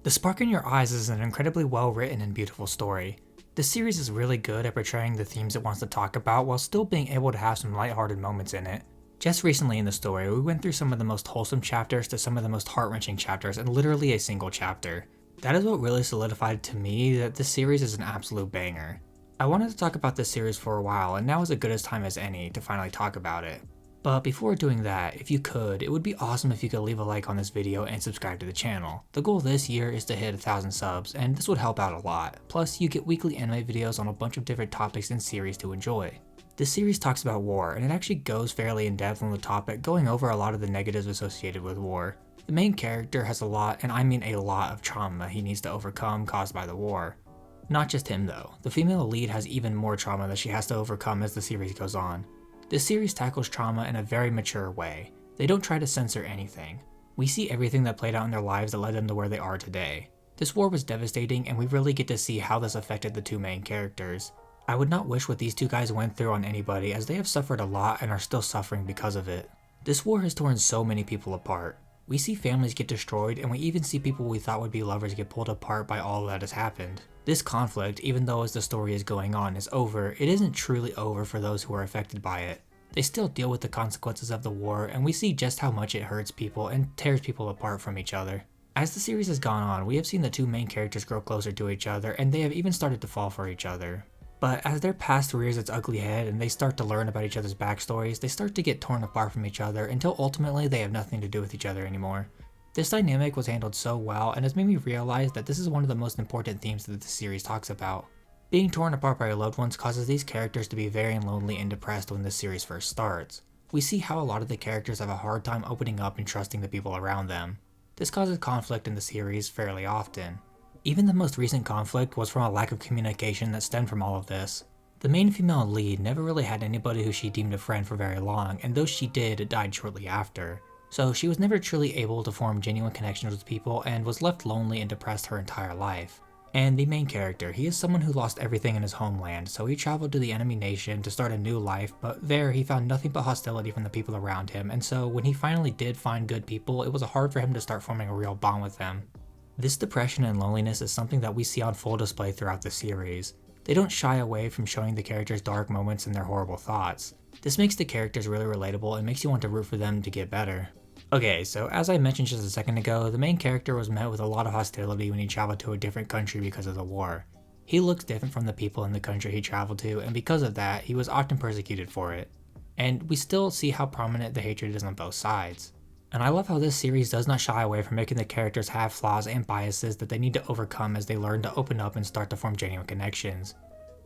The Spark in Your Eyes is an incredibly well written and beautiful story. This series is really good at portraying the themes it wants to talk about while still being able to have some lighthearted moments in it. Just recently in the story, we went through some of the most wholesome chapters to some of the most heart-wrenching chapters in literally a single chapter. That is what really solidified to me that this series is an absolute banger. I wanted to talk about this series for a while, and now is as good a time as any to finally talk about it. But before doing that, if you could, it would be awesome if you could leave a like on this video and subscribe to the channel. The goal this year is to hit 1,000 subs, and this would help out a lot. Plus, you get weekly anime videos on a bunch of different topics and series to enjoy. This series talks about war, and it actually goes fairly in depth on the topic, going over a lot of the negatives associated with war. The main character has a lot, and I mean a lot, of trauma he needs to overcome caused by the war. Not just him though, the female lead has even more trauma that she has to overcome as the series goes on. This series tackles trauma in a very mature way. They don't try to censor anything. We see everything that played out in their lives that led them to where they are today. This war was devastating, and we really get to see how this affected the two main characters. I would not wish what these two guys went through on anybody, as they have suffered a lot and are still suffering because of it. This war has torn so many people apart. We see families get destroyed, and we even see people we thought would be lovers get pulled apart by all that has happened. This conflict, even though as the story is going on, is over, it isn't truly over for those who are affected by it. They still deal with the consequences of the war, and we see just how much it hurts people and tears people apart from each other. As the series has gone on, we have seen the two main characters grow closer to each other, and they have even started to fall for each other. But as their past rears its ugly head and they start to learn about each other's backstories, they start to get torn apart from each other until ultimately they have nothing to do with each other anymore. This dynamic was handled so well and has made me realize that this is one of the most important themes that the series talks about. Being torn apart by your loved ones causes these characters to be very lonely and depressed when this series first starts. We see how a lot of the characters have a hard time opening up and trusting the people around them. This causes conflict in the series fairly often. Even the most recent conflict was from a lack of communication that stemmed from all of this. The main female lead never really had anybody who she deemed a friend for very long, and those she did died shortly after. So she was never truly able to form genuine connections with people and was left lonely and depressed her entire life. And the main character, he is someone who lost everything in his homeland, so he traveled to the enemy nation to start a new life, but there he found nothing but hostility from the people around him, and so when he finally did find good people, it was hard for him to start forming a real bond with them. This depression and loneliness is something that we see on full display throughout the series. They don't shy away from showing the characters' dark moments and their horrible thoughts. This makes the characters really relatable and makes you want to root for them to get better. Okay, so as I mentioned just a second ago, the main character was met with a lot of hostility when he traveled to a different country because of the war. He looks different from the people in the country he traveled to, and because of that, he was often persecuted for it. And we still see how prominent the hatred is on both sides. And I love how this series does not shy away from making the characters have flaws and biases that they need to overcome as they learn to open up and start to form genuine connections.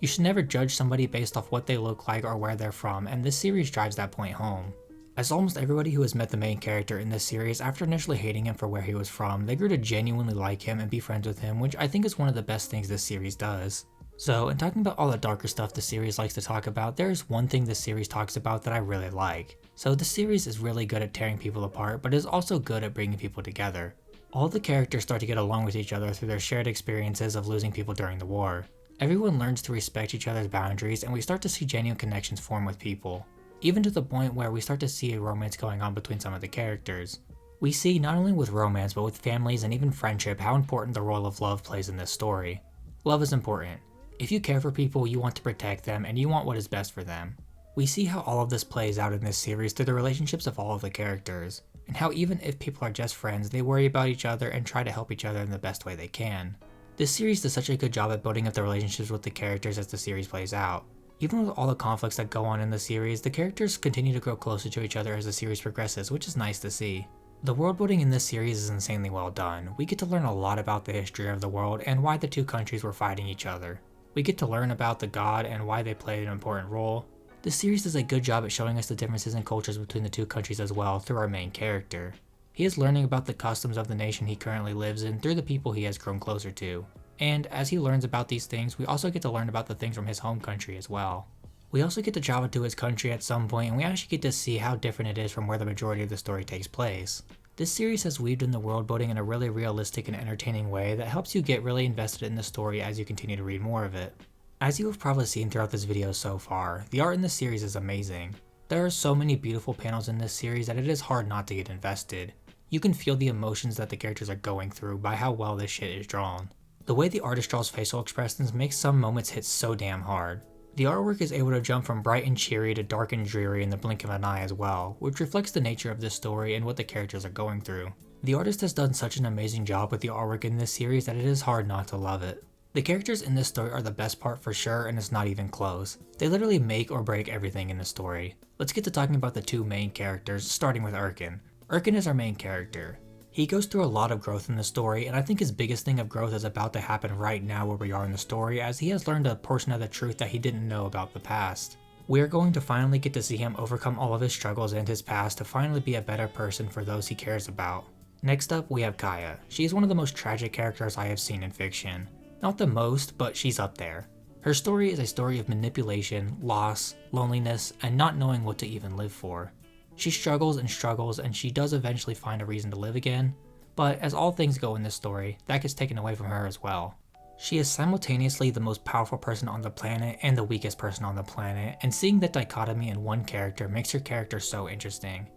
You should never judge somebody based off what they look like or where they're from, and this series drives that point home. As almost everybody who has met the main character in this series, after initially hating him for where he was from, they grew to genuinely like him and be friends with him, which I think is one of the best things this series does. So, in talking about all the darker stuff the series likes to talk about, there is one thing this series talks about that I really like. So the series is really good at tearing people apart, but is also good at bringing people together. All the characters start to get along with each other through their shared experiences of losing people during the war. Everyone learns to respect each other's boundaries, and we start to see genuine connections form with people. Even to the point where we start to see a romance going on between some of the characters. We see not only with romance but with families and even friendship how important the role of love plays in this story. Love is important. If you care for people, you want to protect them and you want what is best for them. We see how all of this plays out in this series through the relationships of all of the characters, and how even if people are just friends, they worry about each other and try to help each other in the best way they can. This series does such a good job at building up the relationships with the characters as the series plays out. Even with all the conflicts that go on in the series, the characters continue to grow closer to each other as the series progresses, which is nice to see. The world building in this series is insanely well done. We get to learn a lot about the history of the world and why the two countries were fighting each other. We get to learn about the god and why they played an important role. This series does a good job at showing us the differences in cultures between the two countries as well through our main character. He is learning about the customs of the nation he currently lives in through the people he has grown closer to. And as he learns about these things, we also get to learn about the things from his home country as well. We also get to travel to his country at some point, and we actually get to see how different it is from where the majority of the story takes place. This series has weaved in the world building in a really realistic and entertaining way that helps you get really invested in the story as you continue to read more of it. As you have probably seen throughout this video so far, the art in this series is amazing. There are so many beautiful panels in this series that it is hard not to get invested. You can feel the emotions that the characters are going through by how well this shit is drawn. The way the artist draws facial expressions makes some moments hit so damn hard. The artwork is able to jump from bright and cheery to dark and dreary in the blink of an eye as well, which reflects the nature of this story and what the characters are going through. The artist has done such an amazing job with the artwork in this series that it is hard not to love it. The characters in this story are the best part for sure, and it's not even close. They literally make or break everything in the story. Let's get to talking about the two main characters, starting with Erkin. Erkin is our main character. He goes through a lot of growth in the story, and I think his biggest thing of growth is about to happen right now where we are in the story, as he has learned a portion of the truth that he didn't know about the past. We are going to finally get to see him overcome all of his struggles and his past to finally be a better person for those he cares about. Next up, we have Kaya. She is one of the most tragic characters I have seen in fiction. Not the most, but she's up there. Her story is a story of manipulation, loss, loneliness, and not knowing what to even live for. She struggles, and she does eventually find a reason to live again, but as all things go in this story, that gets taken away from her as well. She is simultaneously the most powerful person on the planet and the weakest person on the planet, and seeing that dichotomy in one character makes her character so interesting.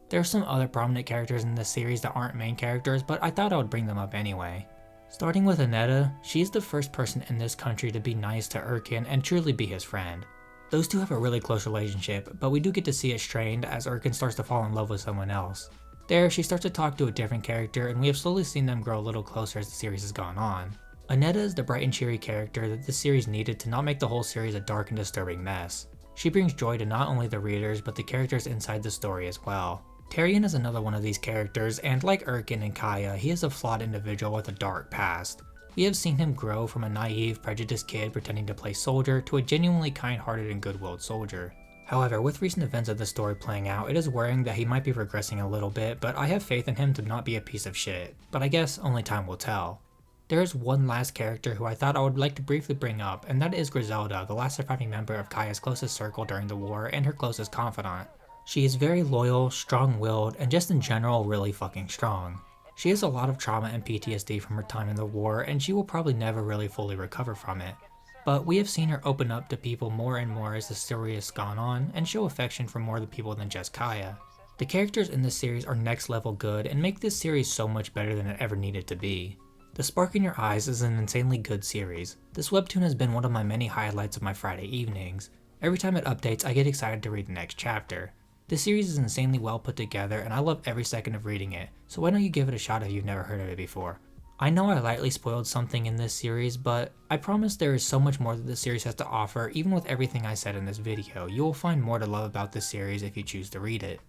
There are some other prominent characters in this series that aren't main characters, but I thought I would bring them up anyway. Starting with Aneta, she is the first person in this country to be nice to Erkin and truly be his friend. Those two have a really close relationship, but we do get to see it strained as Erkin starts to fall in love with someone else. There, she starts to talk to a different character, and we have slowly seen them grow a little closer as the series has gone on. Aneta is the bright and cheery character that this series needed to not make the whole series a dark and disturbing mess. She brings joy to not only the readers, but the characters inside the story as well. Tyrion is another one of these characters, and like Erkin and Kaya, he is a flawed individual with a dark past. We have seen him grow from a naive, prejudiced kid pretending to play soldier to a genuinely kind-hearted and good-willed soldier. However, with recent events of the story playing out, it is worrying that he might be regressing a little bit, but I have faith in him to not be a piece of shit. But I guess only time will tell. There is one last character who I thought I would like to briefly bring up, and that is Griselda, the last surviving member of Kaya's closest circle during the war and her closest confidant. She is very loyal, strong-willed, and just in general really fucking strong. She has a lot of trauma and PTSD from her time in the war, and she will probably never really fully recover from it. But we have seen her open up to people more and more as the story has gone on, and show affection for more people than just Kaya. The characters in this series are next level good and make this series so much better than it ever needed to be. The Spark in Your Eyes is an insanely good series. This webtoon has been one of my many highlights of my Friday evenings. Every time it updates, I get excited to read the next chapter. This series is insanely well put together, and I love every second of reading it, so why don't you give it a shot if you've never heard of it before. I know I lightly spoiled something in this series, but I promise there is so much more that this series has to offer. Even with everything I said in this video, you will find more to love about this series if you choose to read it.